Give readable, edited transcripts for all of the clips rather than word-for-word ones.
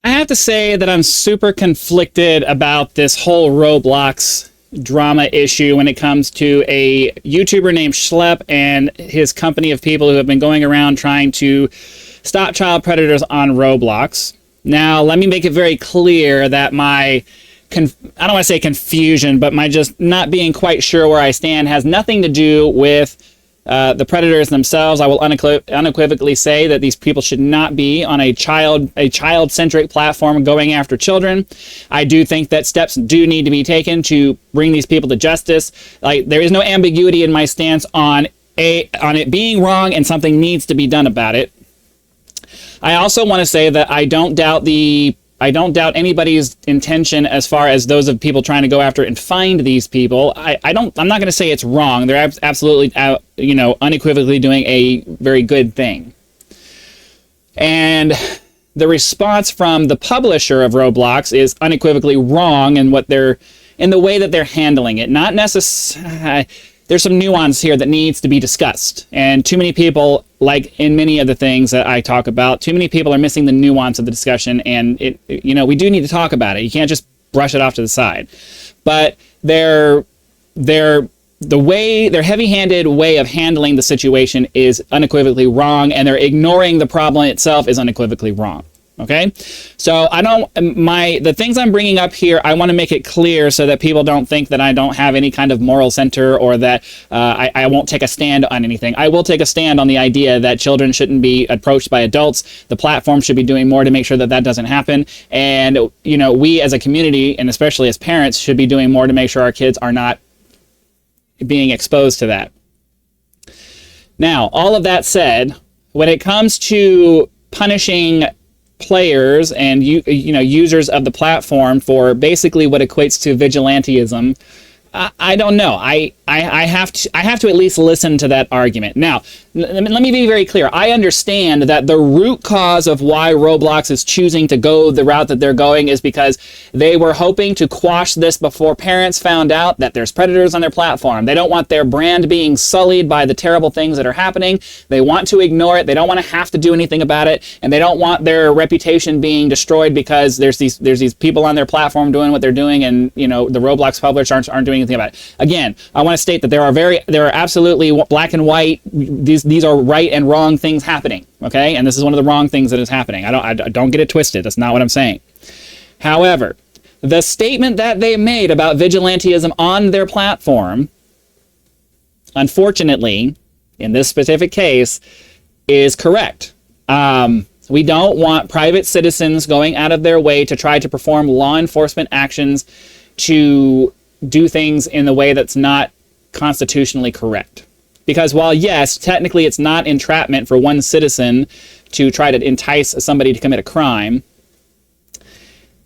I have to say that I'm super conflicted about this whole Roblox drama issue when it comes to a YouTuber named Schlep and his company of people who have been going around trying to stop child predators on Roblox. Now, let me make it very clear that my I don't want to say confusion, but my just not being quite sure where I stand has nothing to do with the predators themselves. I will unequivocally say that these people should not be on a child-centric platform going after children. I do think that steps do need to be taken to bring these people to justice. Like, there is no ambiguity in my stance on it being wrong and something needs to be done about it. I also want to say that I don't doubt anybody's intention as far as those of people trying to go after and find these people. I'm not going to say it's wrong. They're absolutely, unequivocally doing a very good thing. And the response from the publisher of Roblox is unequivocally wrong in the way that they're handling it. Not necessarily. There's some nuance here that needs to be discussed. And too many people, like in many of the things that I talk about, too many people are missing the nuance of the discussion. And we do need to talk about it. You can't just brush it off to the side. But their heavy-handed way of handling the situation is unequivocally wrong, and they're ignoring the problem itself is unequivocally wrong. Okay, so the things I'm bringing up here, I want to make it clear so that people don't think that I don't have any kind of moral center or that I won't take a stand on anything. I will take a stand on the idea that children shouldn't be approached by adults. The platform should be doing more to make sure that that doesn't happen. And, we as a community, and especially as parents, should be doing more to make sure our kids are not being exposed to that. Now, all of that said, when it comes to punishing players and users of the platform for basically what equates to vigilantism, I don't know. I have to at least listen to that argument. Now, let me be very clear. I understand that the root cause of why Roblox is choosing to go the route that they're going is because they were hoping to quash this before parents found out that there's predators on their platform. They don't want their brand being sullied by the terrible things that are happening. They want to ignore it. They don't want to have to do anything about it, and they don't want their reputation being destroyed because there's these people on their platform doing what they're doing, and the Roblox publishers aren't doing anything about it. Again, I want to state that there are absolutely black and white. These are right and wrong things happening, okay? And this is one of the wrong things that is happening. I don't get it twisted. That's not what I'm saying. However, the statement that they made about vigilantism on their platform, unfortunately, in this specific case, is correct. We don't want private citizens going out of their way to try to perform law enforcement actions to do things in the way that's not constitutionally correct. Because while, yes, technically it's not entrapment for one citizen to try to entice somebody to commit a crime,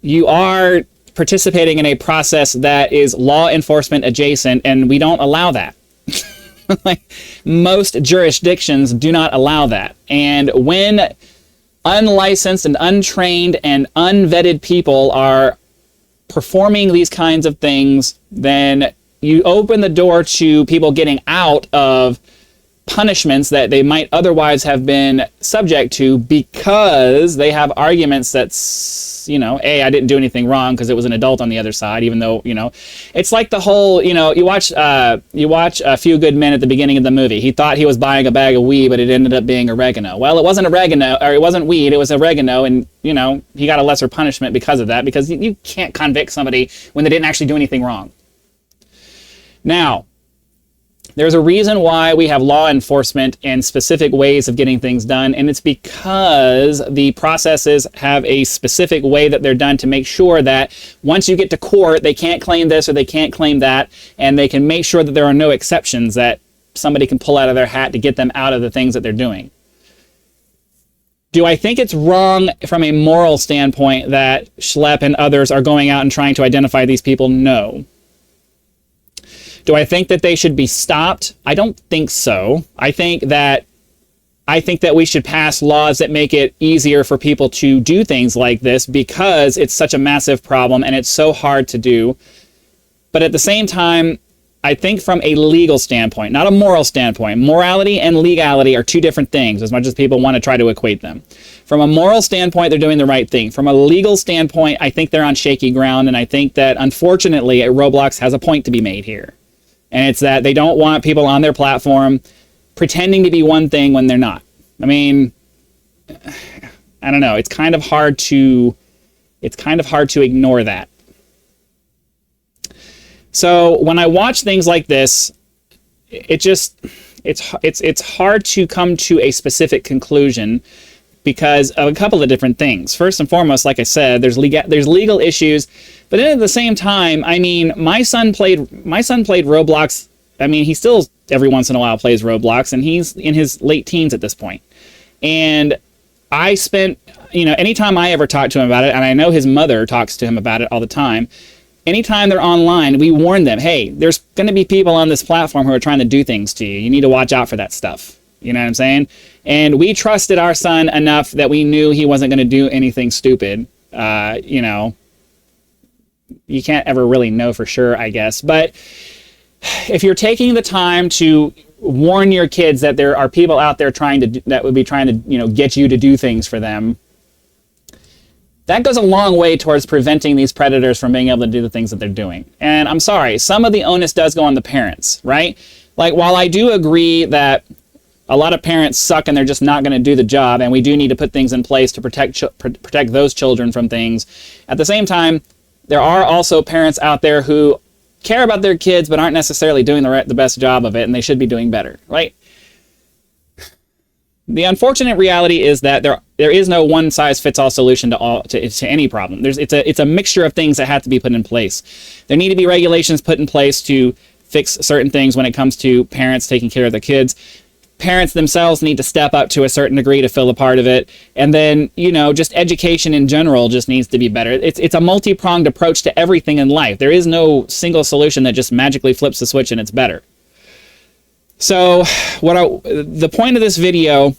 you are participating in a process that is law enforcement adjacent, and we don't allow that. Like, most jurisdictions do not allow that. And when unlicensed and untrained and unvetted people are performing these kinds of things, then you open the door to people getting out of punishments that they might otherwise have been subject to because they have arguments that's, I didn't do anything wrong because it was an adult on the other side, even though, it's like the whole, you watch A Few Good Men at the beginning of the movie. He thought he was buying a bag of weed, but it ended up being oregano. Well, it wasn't oregano, or it wasn't weed, it was oregano, and, he got a lesser punishment because of that, because you can't convict somebody when they didn't actually do anything wrong. Now, there's a reason why we have law enforcement and specific ways of getting things done, and it's because the processes have a specific way that they're done to make sure that once you get to court, they can't claim this or they can't claim that, and they can make sure that there are no exceptions that somebody can pull out of their hat to get them out of the things that they're doing. Do I think it's wrong from a moral standpoint that Schlep and others are going out and trying to identify these people? No. Do I think that they should be stopped? I don't think so. I think that we should pass laws that make it easier for people to do things like this because it's such a massive problem and it's so hard to do. But at the same time, I think from a legal standpoint, not a moral standpoint. Morality and legality are two different things, as much as people want to try to equate them. From a moral standpoint, they're doing the right thing. From a legal standpoint, I think they're on shaky ground, and I think that, unfortunately, Roblox has a point to be made here. And it's that they don't want people on their platform pretending to be one thing when they're not. I mean, I don't know. It's kind of hard to ignore that. So when I watch things like this, it's hard to come to a specific conclusion because of a couple of different things. First and foremost, like I said, there's legal issues, but then at the same time, I mean, my son played Roblox. I mean, he still every once in a while plays Roblox, and he's in his late teens at this point. And I spent, anytime I ever talk to him about it, and I know his mother talks to him about it all the time, anytime they're online, we warn them, hey, there's going to be people on this platform who are trying to do things to you. You need to watch out for that stuff. You know what I'm saying? And we trusted our son enough that we knew he wasn't going to do anything stupid. You can't ever really know for sure, I guess. But if you're taking the time to warn your kids that there are people out there that would be trying to, get you to do things for them, that goes a long way towards preventing these predators from being able to do the things that they're doing. And I'm sorry, some of the onus does go on the parents, right? Like, while I do agree that a lot of parents suck and they're just not going to do the job, and we do need to put things in place to protect those children from things, at the same time, there are also parents out there who care about their kids but aren't necessarily doing the best job of it, and they should be doing better, right? The unfortunate reality is that there is no one-size-fits-all solution to any problem. It's a mixture of things that have to be put in place. There need to be regulations put in place to fix certain things when it comes to parents taking care of their kids. Parents themselves need to step up to a certain degree to fill a part of it. And then, just education in general just needs to be better. It's a multi-pronged approach to everything in life. There is no single solution that just magically flips the switch and it's better. So the point of this video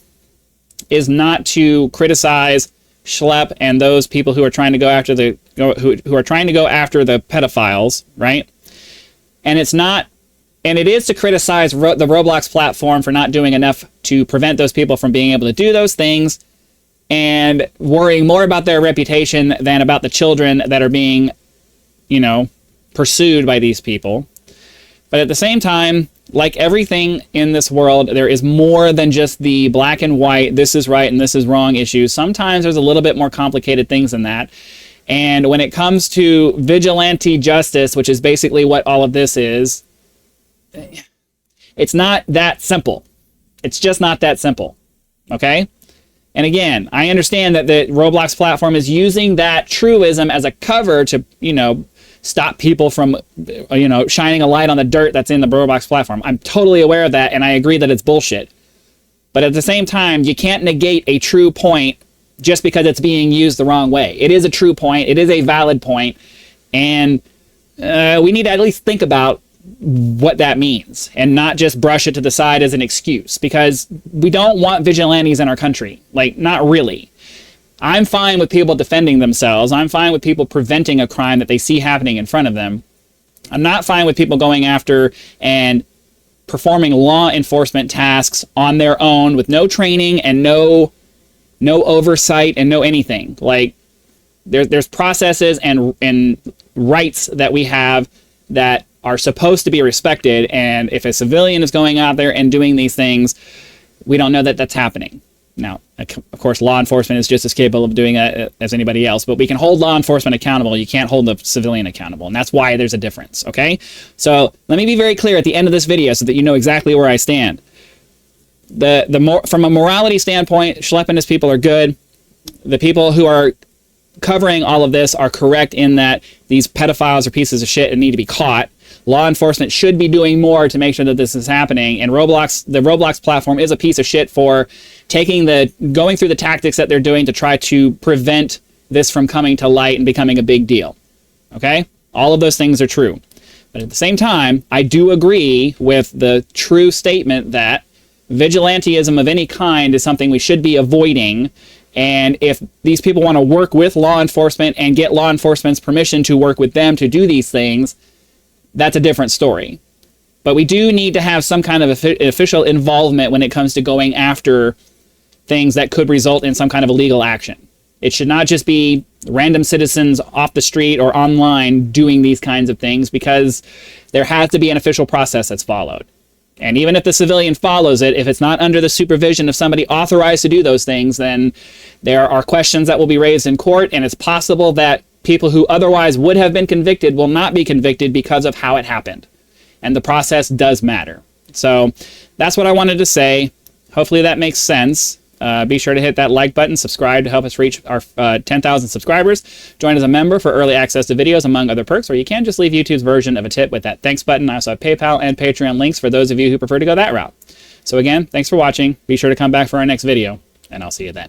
is not to criticize Schlep and those people who are trying to go after the pedophiles, right? And it is to criticize the Roblox platform for not doing enough to prevent those people from being able to do those things, and worrying more about their reputation than about the children that are being, pursued by these people. But at the same time, like everything in this world, there is more than just the black and white, this is right and this is wrong issues. Sometimes there's a little bit more complicated things than that. And when it comes to vigilante justice, which is basically what all of this is, it's not that simple. It's just not that simple. Okay? And again, I understand that the Roblox platform is using that truism as a cover to, stop people from, shining a light on the dirt that's in the Roblox platform. I'm totally aware of that, and I agree that it's bullshit. But at the same time, you can't negate a true point just because it's being used the wrong way. It is a true point. It is a valid point. And we need to at least think about what that means and not just brush it to the side as an excuse, because we don't want vigilantes in our country. Like, not really. I'm fine with people defending themselves. I'm fine with people preventing a crime that they see happening in front of them. I'm not fine with people going after and performing law enforcement tasks on their own with no training and no oversight and no anything. Like, there's processes and rights that we have that are supposed to be respected, and if a civilian is going out there and doing these things, we don't know that that's happening. Now, of course, law enforcement is just as capable of doing that as anybody else, but we can hold law enforcement accountable. You can't hold the civilian accountable, and that's why there's a difference, okay? So let me be very clear at the end of this video so that you know exactly where I stand. From a morality standpoint, Schlep and his people are good. The people who are covering all of this are correct in that these pedophiles are pieces of shit and need to be caught. Law enforcement should be doing more to make sure that this is happening, and the Roblox platform is a piece of shit for going through the tactics that they're doing to try to prevent this from coming to light and becoming a big deal. Okay? All of those things are true. But at the same time, I do agree with the true statement that vigilantism of any kind is something we should be avoiding. And if these people want to work with law enforcement and get law enforcement's permission to work with them to do these things, that's a different story. But we do need to have some kind of official involvement when it comes to going after things that could result in some kind of illegal action. It should not just be random citizens off the street or online doing these kinds of things, because there has to be an official process that's followed. And even if the civilian follows it, if it's not under the supervision of somebody authorized to do those things, then there are questions that will be raised in court, and it's possible that people who otherwise would have been convicted will not be convicted because of how it happened. And the process does matter. So that's what I wanted to say. Hopefully that makes sense. Be sure to hit that like button, subscribe to help us reach our 10,000 subscribers. Join as a member for early access to videos, among other perks, or you can just leave YouTube's version of a tip with that thanks button. I also have PayPal and Patreon links for those of you who prefer to go that route. So again, thanks for watching. Be sure to come back for our next video, and I'll see you then.